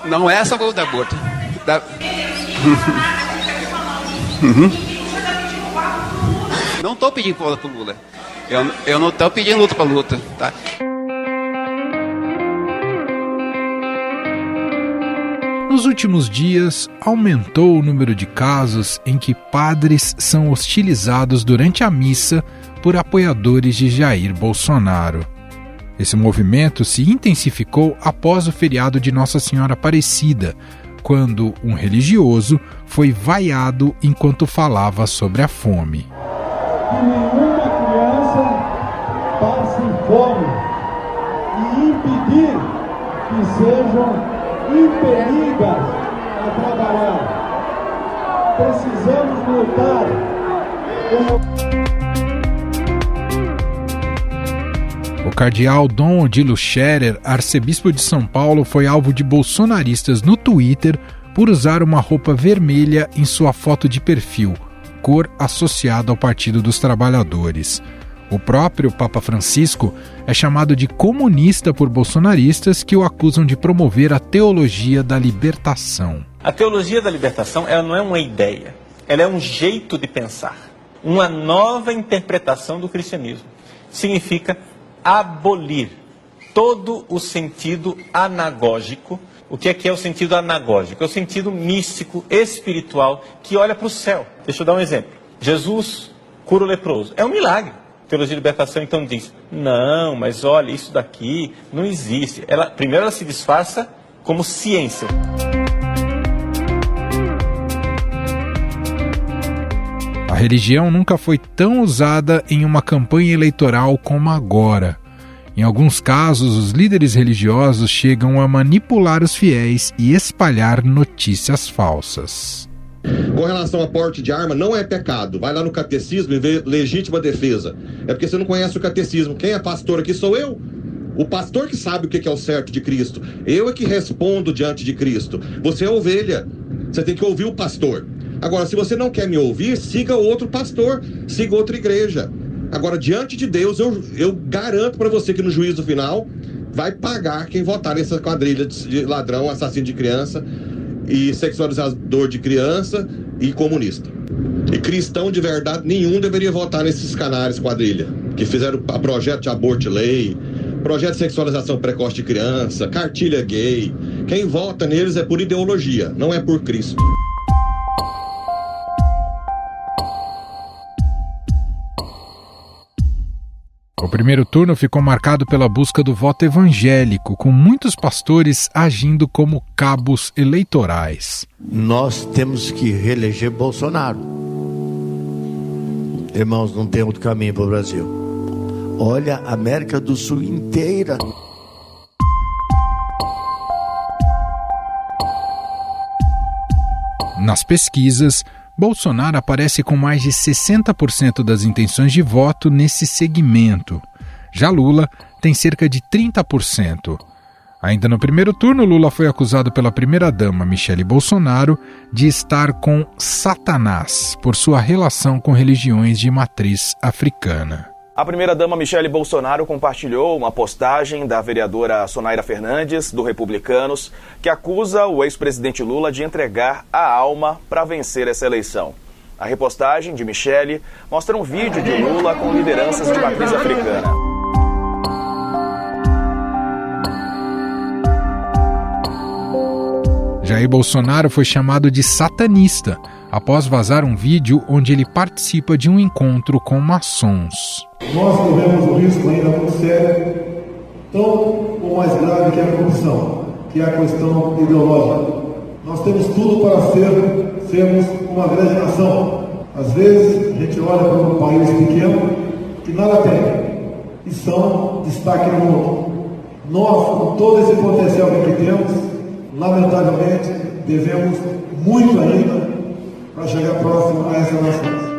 Não é essa da aborto. Não estou pedindo luta para o Lula. Eu não estou pedindo luta para luta, tá? Nos últimos dias, aumentou o número de casos em que padres são hostilizados durante a missa por apoiadores de Jair Bolsonaro. Esse movimento se intensificou após o feriado de Nossa Senhora Aparecida, quando um religioso foi vaiado enquanto falava sobre a fome. Que nenhuma criança passe fome e impedir que sejam impelidas a trabalhar. Precisamos lutar O cardeal Dom Odilo Scherer, arcebispo de São Paulo, foi alvo de bolsonaristas no Twitter por usar uma roupa vermelha em sua foto de perfil, cor associada ao Partido dos Trabalhadores. O próprio Papa Francisco é chamado de comunista por bolsonaristas que o acusam de promover a teologia da libertação. A teologia da libertação ela não é uma ideia, ela é um jeito de pensar, uma nova interpretação do cristianismo. Significa abolir todo o sentido anagógico. O que é o sentido anagógico? É o sentido místico, espiritual, que olha para o céu. Deixa eu dar um exemplo. Jesus cura o leproso. É um milagre. A teologia de libertação então diz, não, mas olha, isso daqui não existe. Primeiro ela se disfarça como ciência. A religião nunca foi tão usada em uma campanha eleitoral como agora. Em alguns casos, os líderes religiosos chegam a manipular os fiéis e espalhar notícias falsas. Com relação a porte de arma, não é pecado. Vai lá no catecismo e vê legítima defesa. É porque você não conhece o catecismo. Quem é pastor aqui sou eu. O pastor que sabe o que é o certo de Cristo. Eu é que respondo diante de Cristo. Você é ovelha. Você tem que ouvir o pastor. Agora, se você não quer me ouvir, siga outro pastor, siga outra igreja. Agora, diante de Deus, eu garanto para você que no juízo final vai pagar quem votar nessa quadrilha de ladrão, assassino de criança e sexualizador de criança e comunista. E cristão de verdade nenhum deveria votar nesses canalhas quadrilha, que fizeram projeto de aborto de lei, projeto de sexualização precoce de criança, cartilha gay. Quem vota neles é por ideologia, não é por Cristo. O primeiro turno ficou marcado pela busca do voto evangélico, com muitos pastores agindo como cabos eleitorais. Nós temos que reeleger Bolsonaro. Irmãos, não tem outro caminho para o Brasil. Olha a América do Sul inteira. Nas pesquisas, Bolsonaro aparece com mais de 60% das intenções de voto nesse segmento. Já Lula tem cerca de 30%. Ainda no primeiro turno, Lula foi acusado pela primeira-dama Michele Bolsonaro de estar com Satanás por sua relação com religiões de matriz africana. A primeira-dama Michele Bolsonaro compartilhou uma postagem da vereadora Sonaira Fernandes, do Republicanos, que acusa o ex-presidente Lula de entregar a alma para vencer essa eleição. A repostagem de Michele mostra um vídeo de Lula com lideranças de matriz africana. Jair Bolsonaro foi chamado de satanista após vazar um vídeo onde ele participa de um encontro com maçons. Nós corremos um risco ainda muito sério, tão ou mais grave que a corrupção, que é a questão ideológica. Nós temos tudo para sermos uma grande nação. Às vezes a gente olha para um país pequeno que nada tem e são destaque no mundo. Nós, com todo esse potencial que aqui temos, lamentavelmente devemos muito ainda para chegar próximo a essas nações.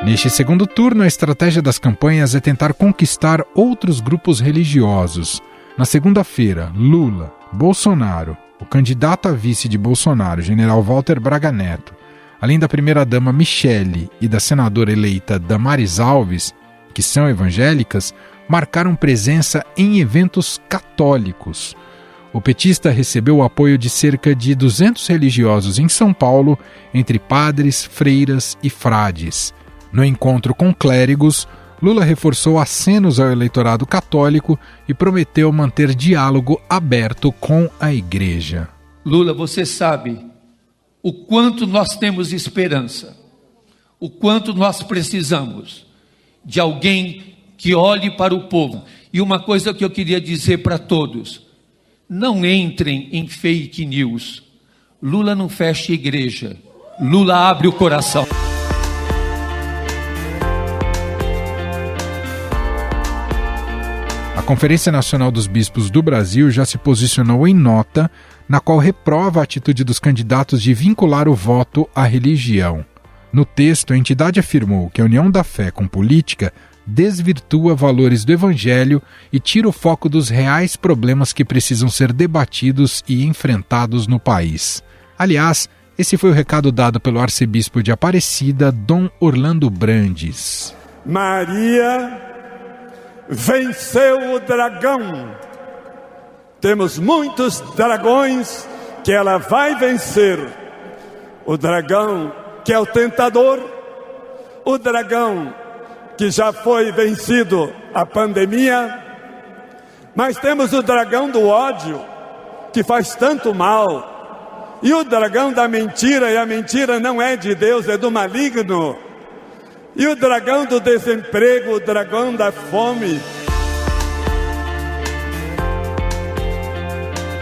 Neste segundo turno, a estratégia das campanhas é tentar conquistar outros grupos religiosos. Na segunda-feira, Lula, Bolsonaro, o candidato a vice de Bolsonaro, general Walter Braga Neto, além da primeira-dama Michele e da senadora eleita Damares Alves, que são evangélicas, marcaram presença em eventos católicos. O petista recebeu o apoio de cerca de 200 religiosos em São Paulo, entre padres, freiras e frades. No encontro com clérigos, Lula reforçou acenos ao eleitorado católico e prometeu manter diálogo aberto com a Igreja. Lula, você sabe o quanto nós temos esperança, o quanto nós precisamos de alguém que olhe para o povo. E uma coisa que eu queria dizer para todos: não entrem em fake news. Lula não fecha igreja, Lula abre o coração. A Conferência Nacional dos Bispos do Brasil já se posicionou em nota, na qual reprova a atitude dos candidatos de vincular o voto à religião. No texto, a entidade afirmou que a união da fé com política desvirtua valores do Evangelho e tira o foco dos reais problemas que precisam ser debatidos e enfrentados no país. Aliás, esse foi o recado dado pelo arcebispo de Aparecida, Dom Orlando Brandes. Maria venceu o dragão. Temos muitos dragões que ela vai vencer. O dragão que é o tentador, o dragão que já foi vencido a pandemia, mas temos o dragão do ódio, que faz tanto mal, e o dragão da mentira, e a mentira não é de Deus, é do maligno, e o dragão do desemprego, o dragão da fome.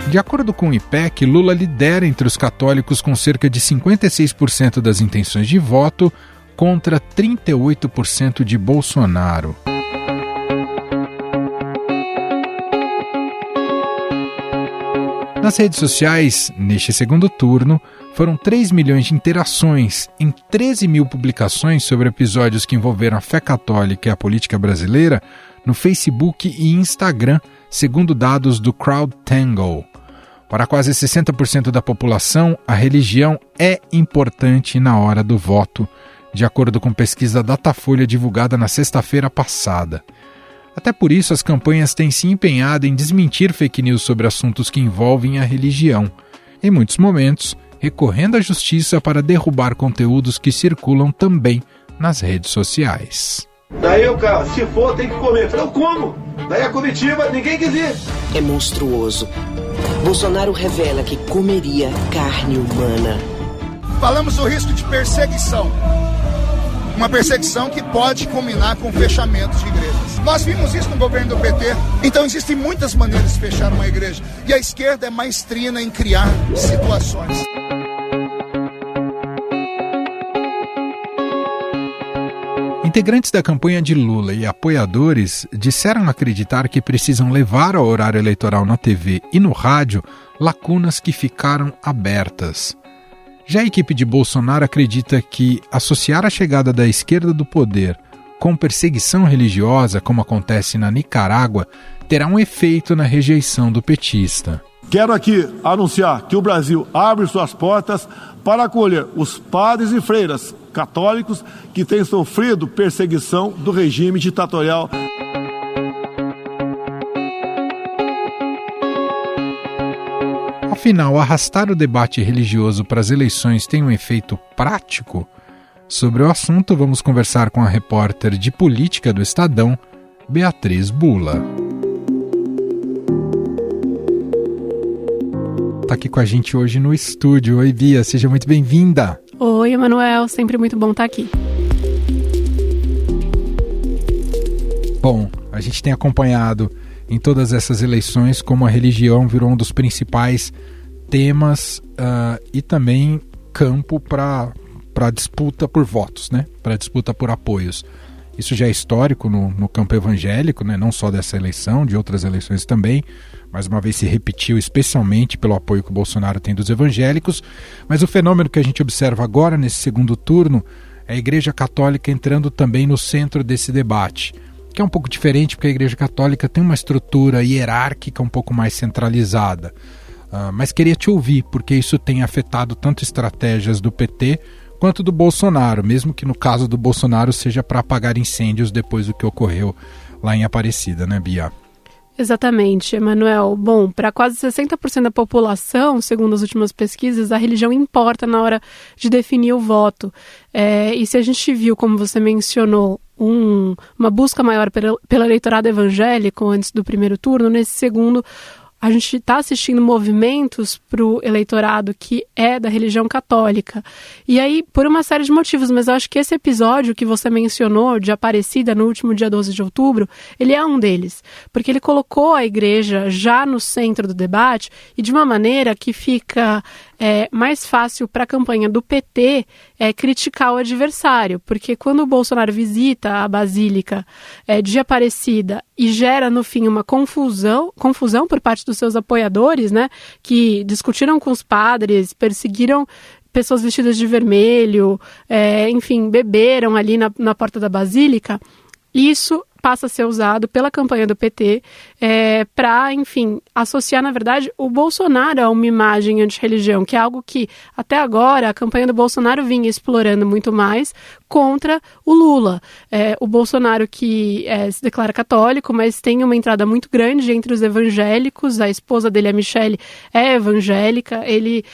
De acordo com o IPEC, Lula lidera entre os católicos com cerca de 56% das intenções de voto, contra 38% de Bolsonaro. Nas redes sociais, neste segundo turno, foram 3 milhões de interações em 13 mil publicações sobre episódios que envolveram a fé católica e a política brasileira no Facebook e Instagram, segundo dados do CrowdTangle. Para quase 60% da população, a religião é importante na hora do voto, de acordo com pesquisa Datafolha divulgada na sexta-feira passada. Até por isso, as campanhas têm se empenhado em desmentir fake news sobre assuntos que envolvem a religião, em muitos momentos recorrendo à justiça para derrubar conteúdos que circulam também nas redes sociais. Daí o cara, se for, tem que comer. Eu falei, eu como. Daí a comitiva, ninguém quis ir. É monstruoso. Bolsonaro revela que comeria carne humana. Falamos do risco de perseguição. Uma perseguição que pode culminar com fechamentos de igrejas. Nós vimos isso no governo do PT. Então existem muitas maneiras de fechar uma igreja. E a esquerda é maestrina em criar situações. Integrantes da campanha de Lula e apoiadores disseram acreditar que precisam levar ao horário eleitoral na TV e no rádio lacunas que ficaram abertas. Já a equipe de Bolsonaro acredita que associar a chegada da esquerda do poder com perseguição religiosa, como acontece na Nicarágua, terá um efeito na rejeição do petista. Quero aqui anunciar que o Brasil abre suas portas para acolher os padres e freiras católicos que têm sofrido perseguição do regime ditatorial. Afinal, arrastar o debate religioso para as eleições tem um efeito prático? Sobre o assunto, vamos conversar com a repórter de política do Estadão, Beatriz Bula. Está aqui com a gente hoje no estúdio. Oi, Bia, seja muito bem-vinda. Oi, Emanuel, sempre muito bom estar aqui. Bom, a gente tem acompanhado em todas essas eleições como a religião virou um dos principais temas e também campo para disputa por votos, né? Para disputa por apoios. Isso já é histórico no campo evangélico, né? Não só dessa eleição, de outras eleições também. Mais uma vez se repetiu, especialmente pelo apoio que o Bolsonaro tem dos evangélicos. Mas o fenômeno que a gente observa agora, nesse segundo turno, é a Igreja Católica entrando também no centro desse debate, que é um pouco diferente porque a Igreja Católica tem uma estrutura hierárquica um pouco mais centralizada. Mas queria te ouvir, porque isso tem afetado tanto estratégias do PT quanto do Bolsonaro, mesmo que no caso do Bolsonaro seja para apagar incêndios depois do que ocorreu lá em Aparecida, né, Bia? Exatamente, Emanuel. Bom, para quase 60% da população, segundo as últimas pesquisas, a religião importa na hora de definir o voto. E se a gente viu, como você mencionou, uma busca maior pelo eleitorado evangélico antes do primeiro turno, nesse segundo a gente está assistindo movimentos para o eleitorado que é da religião católica. E aí, por uma série de motivos, mas eu acho que esse episódio que você mencionou, de Aparecida, no último dia 12 de outubro, ele é um deles. Porque ele colocou a igreja já no centro do debate e de uma maneira que fica mais fácil para a campanha do PT criticar o adversário. Porque quando o Bolsonaro visita a Basílica de Aparecida e gera, no fim, uma confusão por parte dos seus apoiadores, né, que discutiram com os padres, perseguiram pessoas vestidas de vermelho, enfim, beberam ali na porta da Basílica, isso passa a ser usado pela campanha do PT para, enfim, associar, na verdade, o Bolsonaro a uma imagem anti-religião, que é algo que, até agora, a campanha do Bolsonaro vinha explorando muito mais contra o Lula. O Bolsonaro que se declara católico, mas tem uma entrada muito grande entre os evangélicos, a esposa dele, a Michelle, é evangélica, ele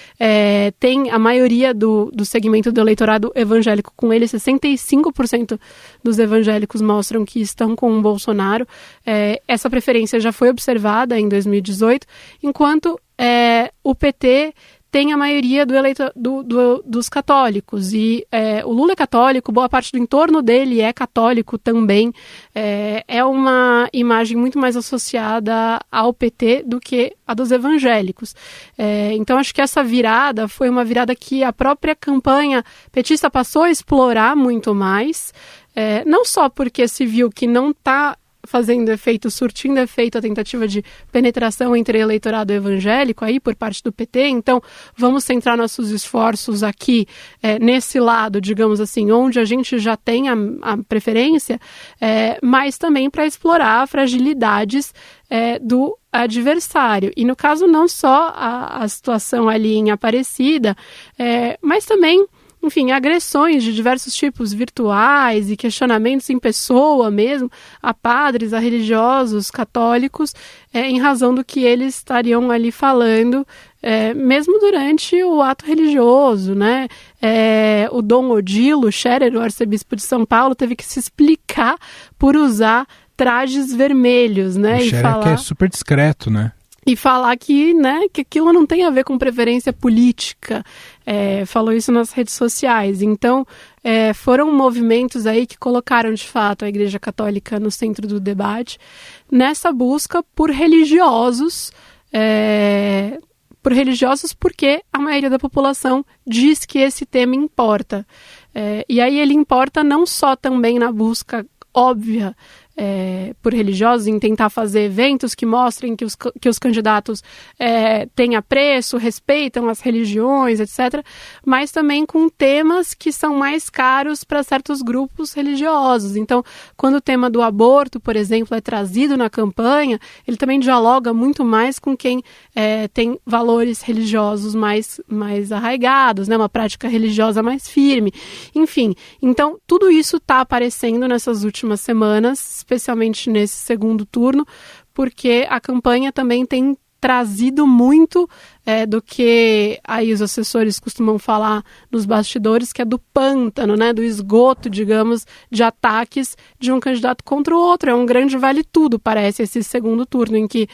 tem a maioria do segmento do eleitorado evangélico com ele, 65% dos evangélicos mostram que estão com o Bolsonaro. Essa preferência já foi observada em 2018, enquanto o PT tem a maioria dos católicos. E o Lula é católico, boa parte do entorno dele é católico também. É uma imagem muito mais associada ao PT do que a dos evangélicos. Então, acho que essa virada foi uma virada que a própria campanha petista passou a explorar muito mais. Não só porque se viu que não está fazendo efeito, surtindo efeito a tentativa de penetração entre eleitorado evangélico aí por parte do PT, então vamos centrar nossos esforços aqui nesse lado, digamos assim, onde a gente já tem a preferência, mas também para explorar fragilidades do adversário. E no caso não só a situação ali em Aparecida, mas também, enfim, agressões de diversos tipos virtuais e questionamentos em pessoa mesmo, a padres, a religiosos católicos, em razão do que eles estariam ali falando, mesmo durante o ato religioso, né? O Dom Odilo Scherer, o arcebispo de São Paulo, teve que se explicar por usar trajes vermelhos, né? O Scherer que é super discreto, né? E falar que aquilo não tem a ver com preferência política. Falou isso nas redes sociais. Então, foram movimentos aí que colocaram, de fato, a Igreja Católica no centro do debate, nessa busca por religiosos, porque a maioria da população diz que esse tema importa. E aí ele importa não só também na busca óbvia por religiosos, em tentar fazer eventos que mostrem que os candidatos têm apreço, respeitam as religiões, etc., mas também com temas que são mais caros para certos grupos religiosos. Então, quando o tema do aborto, por exemplo, é trazido na campanha, ele também dialoga muito mais com quem tem valores religiosos mais arraigados, né? Uma prática religiosa mais firme. Enfim, então, tudo isso está aparecendo nessas últimas semanas, especialmente nesse segundo turno, porque a campanha também tem trazido muito do que aí os assessores costumam falar nos bastidores, que é do pântano, né, do esgoto, digamos, de ataques de um candidato contra o outro. É um grande vale-tudo, parece, esse segundo turno, em que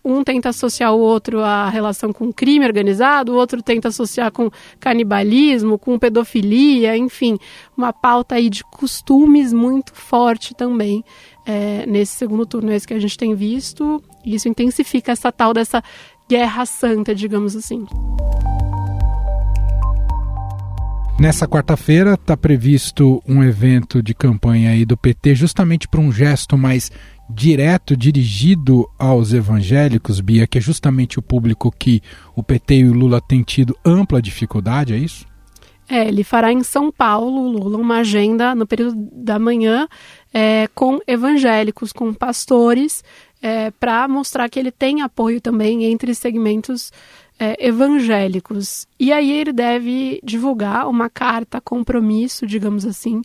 um tenta associar o outro à relação com crime organizado, o outro tenta associar com canibalismo, com pedofilia, enfim, uma pauta aí de costumes muito forte também. Nesse segundo turno é isso que a gente tem visto, e isso intensifica essa tal dessa guerra santa, digamos assim. Nessa quarta-feira está previsto um evento de campanha aí do PT, justamente para um gesto mais direto, dirigido aos evangélicos, Bia, que é justamente o público que o PT e o Lula têm tido ampla dificuldade, é isso? Ele fará em São Paulo, o Lula, uma agenda no período da manhã com evangélicos, com pastores, para mostrar que ele tem apoio também entre segmentos evangélicos. E aí ele deve divulgar uma carta compromisso, digamos assim,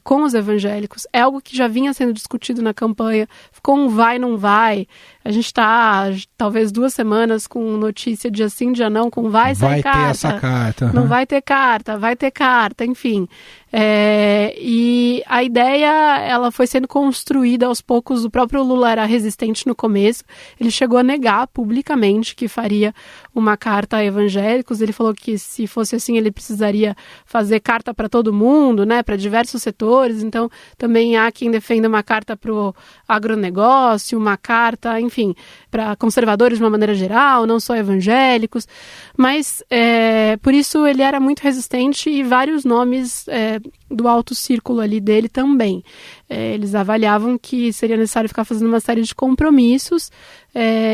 com os evangélicos. É algo que já vinha sendo discutido na campanha, ficou um vai, não vai. A gente está, talvez 2 semanas com notícia dia sim, dia não, com vai sair carta. Vai ter essa carta. Não vai ter carta, enfim. E a ideia, ela foi sendo construída aos poucos. O próprio Lula era resistente no começo, ele chegou a negar publicamente que faria uma carta a evangélicos. Ele falou que se fosse assim ele precisaria fazer carta para todo mundo, né, para diversos setores. Então também há quem defenda uma carta para o agronegócio, uma carta, enfim, para conservadores de uma maneira geral, não só evangélicos, mas por isso ele era muito resistente, e vários nomes do alto círculo ali dele também. Eles avaliavam que seria necessário ficar fazendo uma série de compromissos,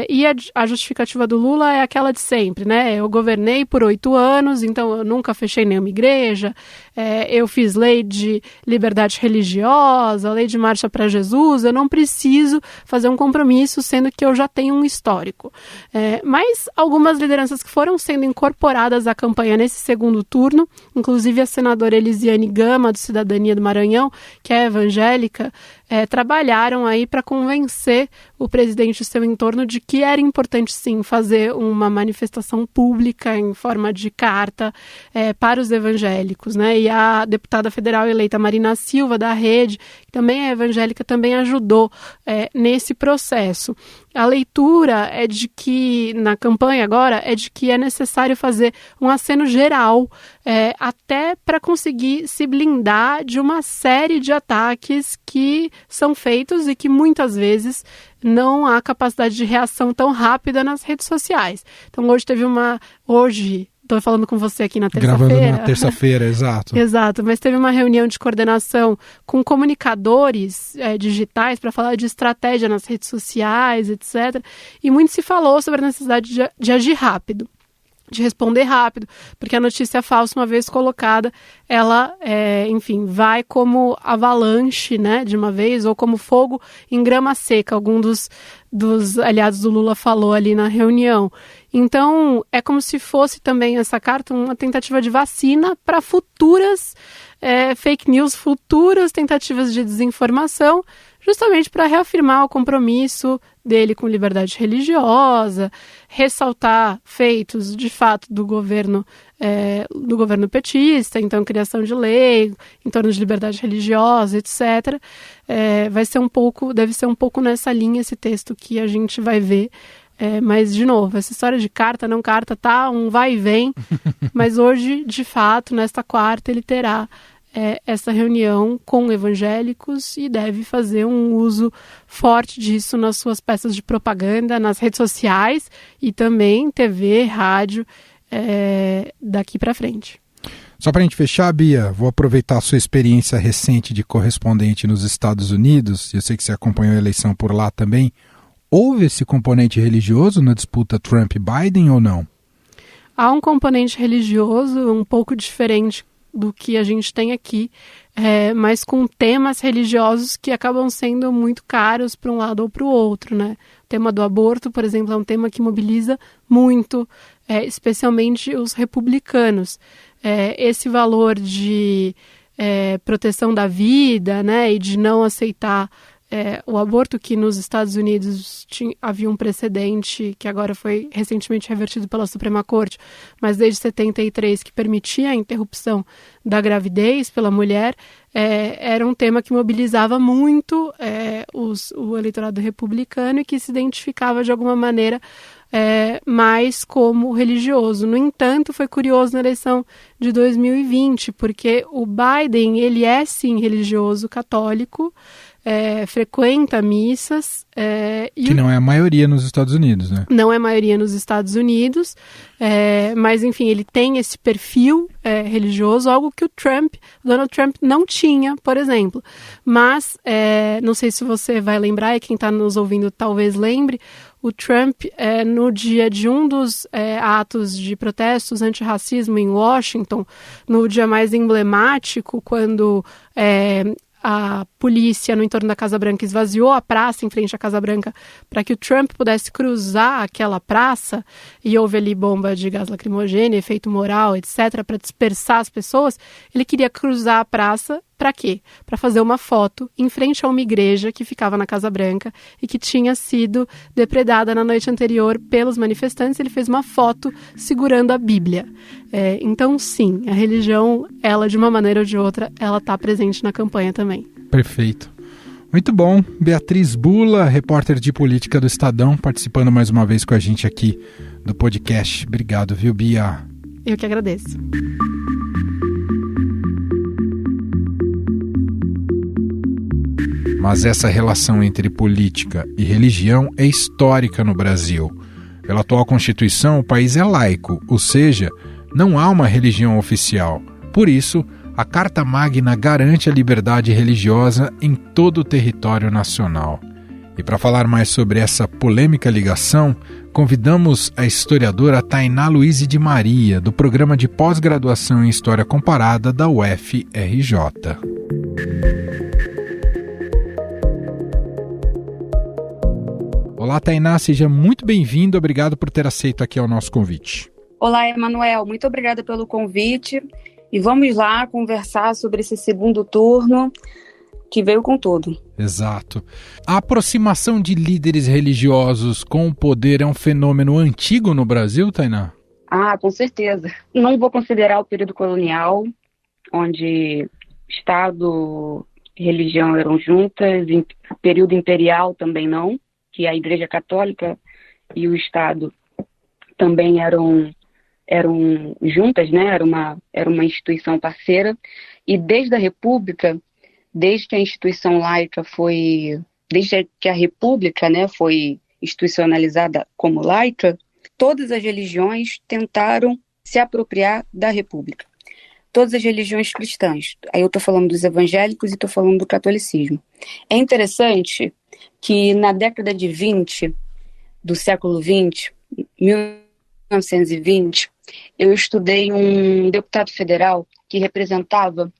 e a justificativa do Lula é aquela de sempre, né? Eu governei por 8 anos, então eu nunca fechei nenhuma igreja, eu fiz lei de liberdade religiosa, lei de marcha para Jesus, eu não preciso fazer um compromisso, sendo que eu já tenho um histórico. Mas algumas lideranças que foram sendo incorporadas à campanha nesse segundo turno, inclusive a senadora Elisiane Gama, do Cidadania do Maranhão, que é evangélica, trabalharam aí para convencer o presidente e seu entorno de que era importante sim fazer uma manifestação pública em forma de carta para os evangélicos, né? E a deputada federal eleita Marina Silva, da Rede, que também é evangélica, também ajudou nesse processo. A leitura é de que, na campanha agora, é de que é necessário fazer um aceno geral, até para conseguir se blindar de uma série de ataques que são feitos e que muitas vezes não há capacidade de reação tão rápida nas redes sociais. Então hoje estou falando com você aqui na terça-feira. Gravando na terça-feira, exato. Exato, mas teve uma reunião de coordenação com comunicadores digitais para falar de estratégia nas redes sociais, etc. E muito se falou sobre a necessidade de agir rápido, de responder rápido, porque a notícia falsa, uma vez colocada, ela, enfim, vai como avalanche, né, de uma vez, ou como fogo em grama seca. Algum dos aliados do Lula falou ali na reunião. Então, é como se fosse também essa carta uma tentativa de vacina para futuras fake news, futuras tentativas de desinformação, justamente para reafirmar o compromisso dele com liberdade religiosa, ressaltar feitos, de fato, do governo petista, então criação de lei em torno de liberdade religiosa, etc. Deve ser um pouco nessa linha esse texto que a gente vai ver. Mas, de novo, essa história de carta, não carta, tá um vai e vem, mas hoje, de fato, nesta quarta, ele terá essa reunião com evangélicos e deve fazer um uso forte disso nas suas peças de propaganda, nas redes sociais e também TV, rádio, daqui para frente. Só para a gente fechar, Bia, vou aproveitar a sua experiência recente de correspondente nos Estados Unidos, eu sei que você acompanhou a eleição por lá também. Houve esse componente religioso na disputa Trump-Biden ou não? Há um componente religioso um pouco diferente do que a gente tem aqui, mas com temas religiosos que acabam sendo muito caros para um lado ou para o outro, né? O tema do aborto, por exemplo, é um tema que mobiliza muito, especialmente os republicanos. Esse valor de proteção da vida, né, e de não aceitar o aborto, que nos Estados Unidos havia um precedente que agora foi recentemente revertido pela Suprema Corte, mas desde 73, que permitia a interrupção da gravidez pela mulher, era um tema que mobilizava muito o eleitorado republicano e que se identificava de alguma maneira mais como religioso. No entanto, foi curioso na eleição de 2020, porque o Biden, ele é sim religioso católico, frequenta missas. Que não é a maioria nos Estados Unidos, né? Não é a maioria nos Estados Unidos, mas enfim, ele tem esse perfil religioso, algo que o Donald Trump não tinha, por exemplo. Mas, não sei se você vai lembrar, e quem está nos ouvindo talvez lembre, o Trump, no dia de um dos atos de protestos antirracismo em Washington, no dia mais emblemático, quando a polícia no entorno da Casa Branca esvaziou a praça em frente à Casa Branca para que o Trump pudesse cruzar aquela praça, e houve ali bomba de gás lacrimogêneo, efeito moral, etc., para dispersar as pessoas. Ele queria cruzar a praça Para quê? Para fazer uma foto em frente a uma igreja que ficava na Casa Branca e que tinha sido depredada na noite anterior pelos manifestantes. Ele fez uma foto segurando a Bíblia. Então, sim, a religião, ela de uma maneira ou de outra, ela está presente na campanha também. Perfeito. Muito bom. Beatriz Bula, repórter de política do Estadão, participando mais uma vez com a gente aqui do podcast. Obrigado, viu, Bia? Eu que agradeço. Mas essa relação entre política e religião é histórica no Brasil. Pela atual Constituição, o país é laico, ou seja, não há uma religião oficial. Por isso, a Carta Magna garante a liberdade religiosa em todo o território nacional. E para falar mais sobre essa polêmica ligação, convidamos a historiadora Tainá Luiz de Maria, do Programa de Pós-Graduação em História Comparada da UFRJ. Olá, Tainá, seja muito bem-vindo. Obrigado por ter aceito aqui o nosso convite. Olá, Emanuel. Muito obrigada pelo convite. E vamos lá conversar sobre esse segundo turno que veio com tudo. Exato. A aproximação de líderes religiosos com o poder é um fenômeno antigo no Brasil, Tainá? Ah, com certeza. Não vou considerar o período colonial, onde Estado e religião eram juntas, o período imperial também não, que a Igreja Católica e o Estado também eram juntas, né? Era uma instituição parceira. E desde a República, desde que a instituição laica desde que a República, né, foi institucionalizada como laica, todas as religiões tentaram se apropriar da República. Todas as religiões cristãs. Aí eu estou falando dos evangélicos e estou falando do catolicismo. É interessante que na década de 20 do século XX, 1920, eu estudei um deputado federal que representava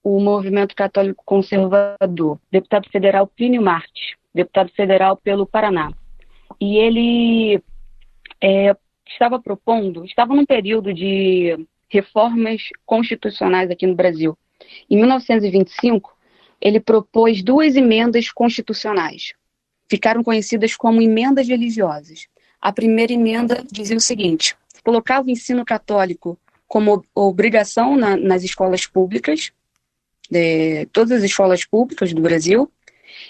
o movimento católico conservador, deputado federal Plínio Marques, deputado federal pelo Paraná. E ele estava num período de reformas constitucionais aqui no Brasil. Em 1925, ele propôs 2 emendas constitucionais. Ficaram conhecidas como emendas religiosas. A primeira emenda dizia o seguinte: colocava o ensino católico como obrigação nas escolas públicas, todas as escolas públicas do Brasil,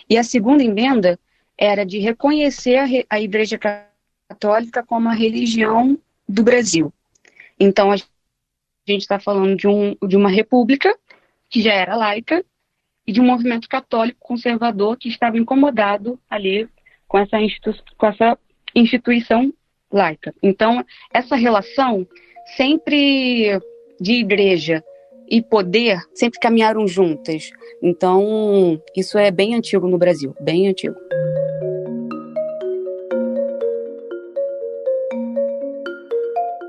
e a segunda emenda era de reconhecer a Igreja Católica como a religião do Brasil. Então, a gente está falando de uma república que já era laica e de um movimento católico conservador que estava incomodado ali com essa instituição laica. Então, essa relação sempre de igreja e poder sempre caminharam juntas. Então, isso é bem antigo no Brasil, bem antigo.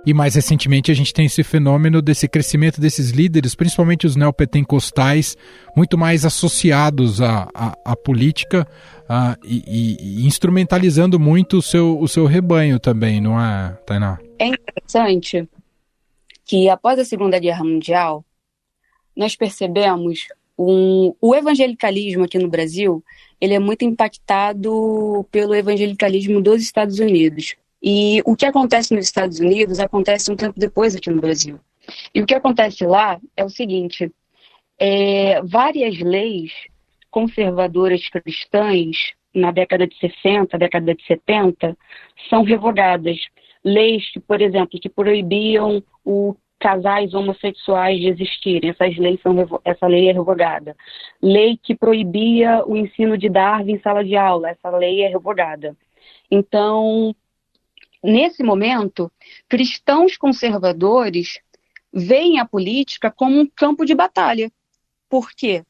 E mais recentemente a gente tem esse fenômeno desse crescimento desses líderes, principalmente os neopentecostais, muito mais associados à política e instrumentalizando muito o seu rebanho também, não é, Tainá? É interessante que após a Segunda Guerra Mundial, nós percebemos o evangelicalismo aqui no Brasil, ele é muito impactado pelo evangelicalismo dos Estados Unidos. E o que acontece nos Estados Unidos acontece um tempo depois aqui no Brasil. E o que acontece lá é o seguinte: várias leis conservadoras cristãs, na década de 60, década de 70, são revogadas. Leis, por exemplo, que proibiam casais homossexuais de existirem, essa lei é revogada. Lei que proibia o ensino de Darwin em sala de aula, essa lei é revogada. Então, nesse momento, cristãos conservadores veem a política como um campo de batalha. Por quê?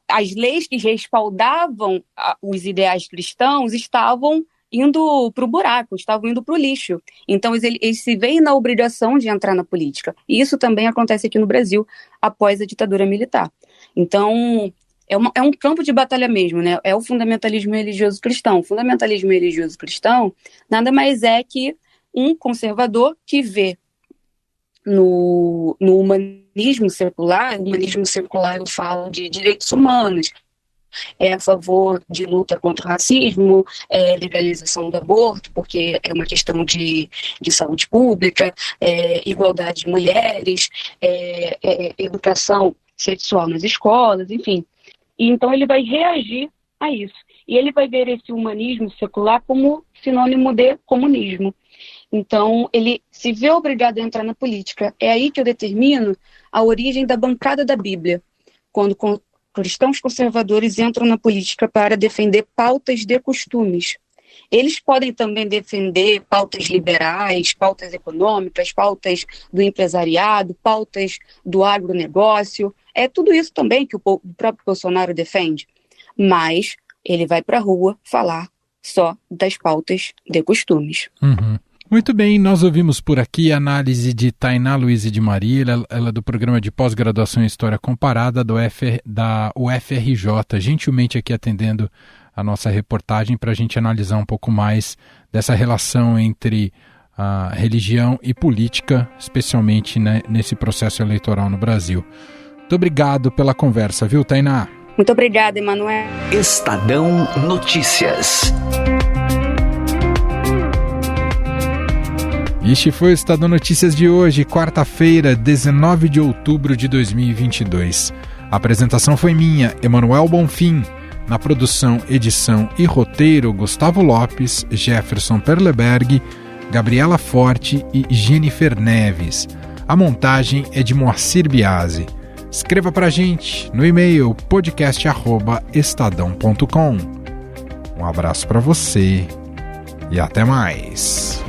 As leis que respaldavam os ideais cristãos estavam indo para o buraco, estavam indo para o lixo. Então, eles se veem na obrigação de entrar na política. E isso também acontece aqui no Brasil, após a ditadura militar. Então, é um campo de batalha mesmo, né? É o fundamentalismo religioso cristão. O fundamentalismo religioso cristão nada mais é que um conservador que vê no humanismo secular eu falo de direitos humanos, é a favor de luta contra o racismo, legalização do aborto, porque é uma questão de saúde pública, igualdade de mulheres, educação sexual nas escolas, enfim. E então ele vai reagir a isso. E ele vai ver esse humanismo secular como sinônimo de comunismo. Então, ele se vê obrigado a entrar na política. É aí que eu determino a origem da bancada da Bíblia, quando cristãos conservadores entram na política para defender pautas de costumes. Eles podem também defender pautas liberais, pautas econômicas, pautas do empresariado, pautas do agronegócio. É tudo isso também que o próprio Bolsonaro defende. Mas ele vai para a rua falar só das pautas de costumes. Uhum. Muito bem, nós ouvimos por aqui a análise de Tainá Luiz de Maria, ela é do programa de pós-graduação em História Comparada da UFRJ, gentilmente aqui atendendo a nossa reportagem para a gente analisar um pouco mais dessa relação entre a religião e política, especialmente, né, nesse processo eleitoral no Brasil. Muito obrigado pela conversa, viu, Tainá? Muito obrigada, Emanuel. Estadão Notícias. Este foi o Estadão Notícias de hoje, quarta-feira, 19 de outubro de 2022. A apresentação foi minha, Emanuel Bonfim. Na produção, edição e roteiro, Gustavo Lopes, Jefferson Perleberg, Gabriela Forte e Jennifer Neves. A montagem é de Moacir Biasi. Escreva pra gente no e-mail podcast@estadão.com. Um abraço para você e até mais.